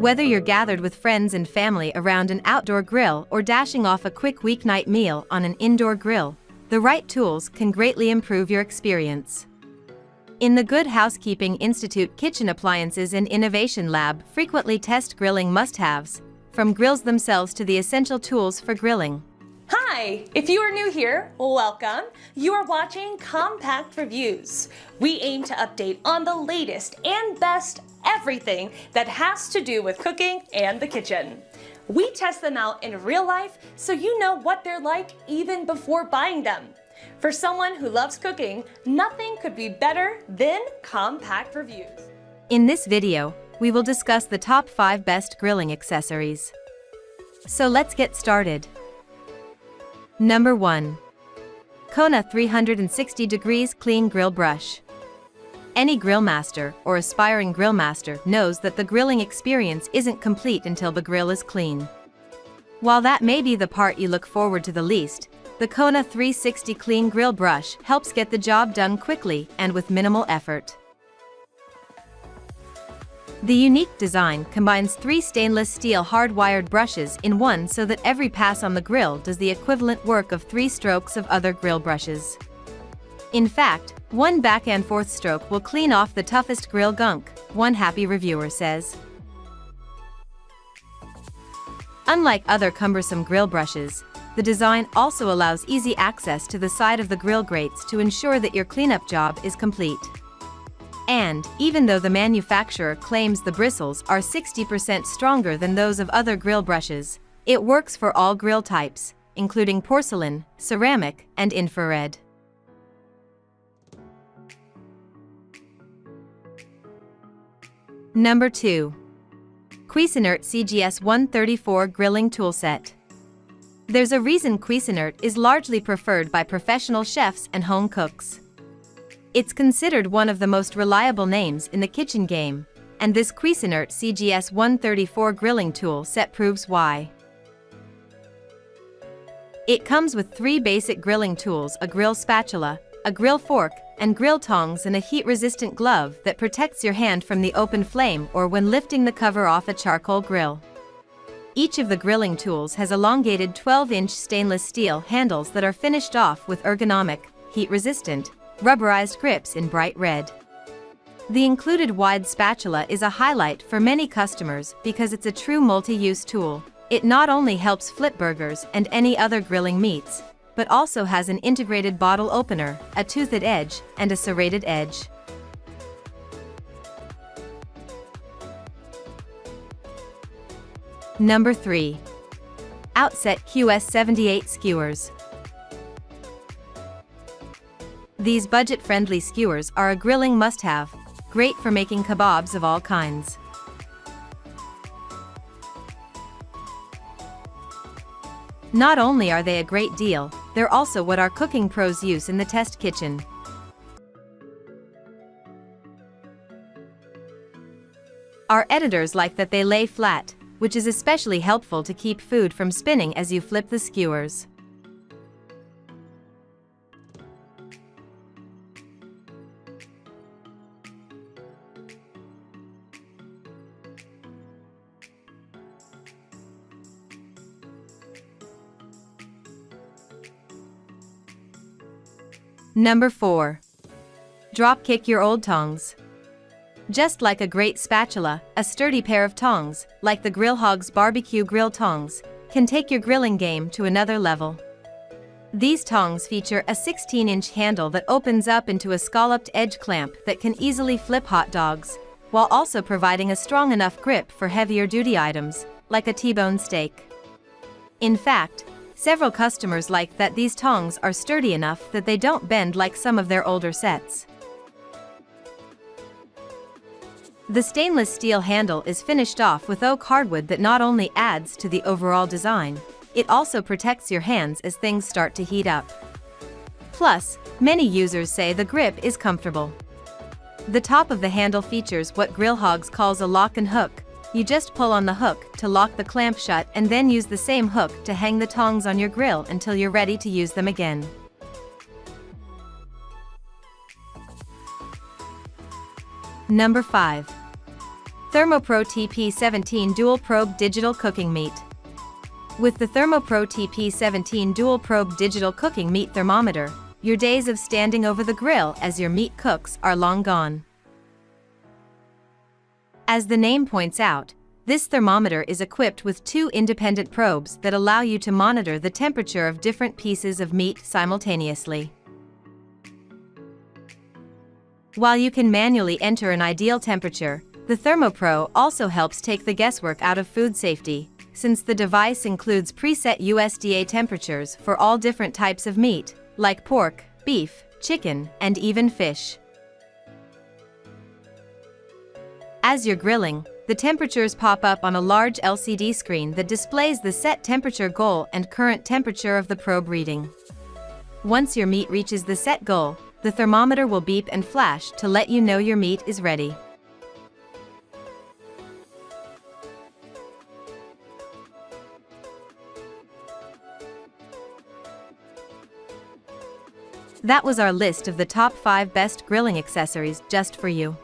Whether you're gathered with friends and family around an outdoor grill or dashing off a quick weeknight meal on an indoor grill, the right tools can greatly improve your experience. In the Good Housekeeping Institute Kitchen Appliances and Innovation Lab frequently test grilling must-haves, from grills themselves to the essential tools for grilling. Hi! If you are new here, welcome. You are watching Compact Reviews. We aim to update on the latest and best everything that has to do with cooking and the kitchen. We test them out in real life so you know what they're like even before buying them. For someone who loves cooking, nothing could be better than Compact Reviews. In this video, we will discuss the top 5 best grilling accessories. So let's get started. Number 1. Kona 360 Degrees Clean Grill Brush. Any grill master or aspiring grill master knows that the grilling experience isn't complete until the grill is clean. While that may be the part you look forward to the least, the Kona 360 Clean Grill Brush helps get the job done quickly and with minimal effort. The unique design combines 3 stainless steel hard-wired brushes in one so that every pass on the grill does the equivalent work of 3 strokes of other grill brushes. In fact, one back and forth stroke will clean off the toughest grill gunk, one happy reviewer says. Unlike other cumbersome grill brushes, the design also allows easy access to the side of the grill grates to ensure that your cleanup job is complete. And, even though the manufacturer claims the bristles are 60% stronger than those of other grill brushes, it works for all grill types, including porcelain, ceramic, and infrared. Number 2. Cuisinart CGS-134 Grilling Toolset. There's a reason Cuisinart is largely preferred by professional chefs and home cooks. It's considered one of the most reliable names in the kitchen game, and this Cuisinart CGS-134 grilling tool set proves why. It comes with 3 basic grilling tools: a grill spatula, a grill fork, and grill tongs, and a heat-resistant glove that protects your hand from the open flame or when lifting the cover off a charcoal grill. Each of the grilling tools has elongated 12-inch stainless steel handles that are finished off with ergonomic, heat-resistant, rubberized grips in bright red. The included wide spatula is a highlight for many customers because it's a true multi-use tool. It not only helps flip burgers and any other grilling meats, but also has an integrated bottle opener, a toothed edge, and a serrated edge. Number 3. Outset QS-78 Skewers. These budget-friendly skewers are a grilling must-have, great for making kebabs of all kinds. Not only are they a great deal, they're also what our cooking pros use in the test kitchen. Our editors like that they lay flat, which is especially helpful to keep food from spinning as you flip the skewers. Number 4. Dropkick your old tongs. Just like a great spatula, a sturdy pair of tongs, like the GRILLHOGS barbecue grill tongs, can take your grilling game to another level. These tongs feature a 16-inch handle that opens up into a scalloped edge clamp that can easily flip hot dogs, while also providing a strong enough grip for heavier duty items, like a T-bone steak. In fact, several customers like that these tongs are sturdy enough that they don't bend like some of their older sets. The stainless steel handle is finished off with oak hardwood that not only adds to the overall design, it also protects your hands as things start to heat up. Plus, many users say the grip is comfortable. The top of the handle features what GRILLHOGS calls a lock and hook. You just pull on the hook to lock the clamp shut and then use the same hook to hang the tongs on your grill until you're ready to use them again. Number 5. ThermoPro TP17 Dual Probe Digital Cooking Meat. With the ThermoPro TP17 Dual Probe Digital Cooking Meat Thermometer, your days of standing over the grill as your meat cooks are long gone. As the name points out, this thermometer is equipped with two independent probes that allow you to monitor the temperature of different pieces of meat simultaneously. While you can manually enter an ideal temperature, the ThermoPro also helps take the guesswork out of food safety, since the device includes preset USDA temperatures for all different types of meat, like pork, beef, chicken, and even fish. As you're grilling, the temperatures pop up on a large LCD screen that displays the set temperature goal and current temperature of the probe reading. Once your meat reaches the set goal, the thermometer will beep and flash to let you know your meat is ready. That was our list of the top 5 best grilling accessories just for you.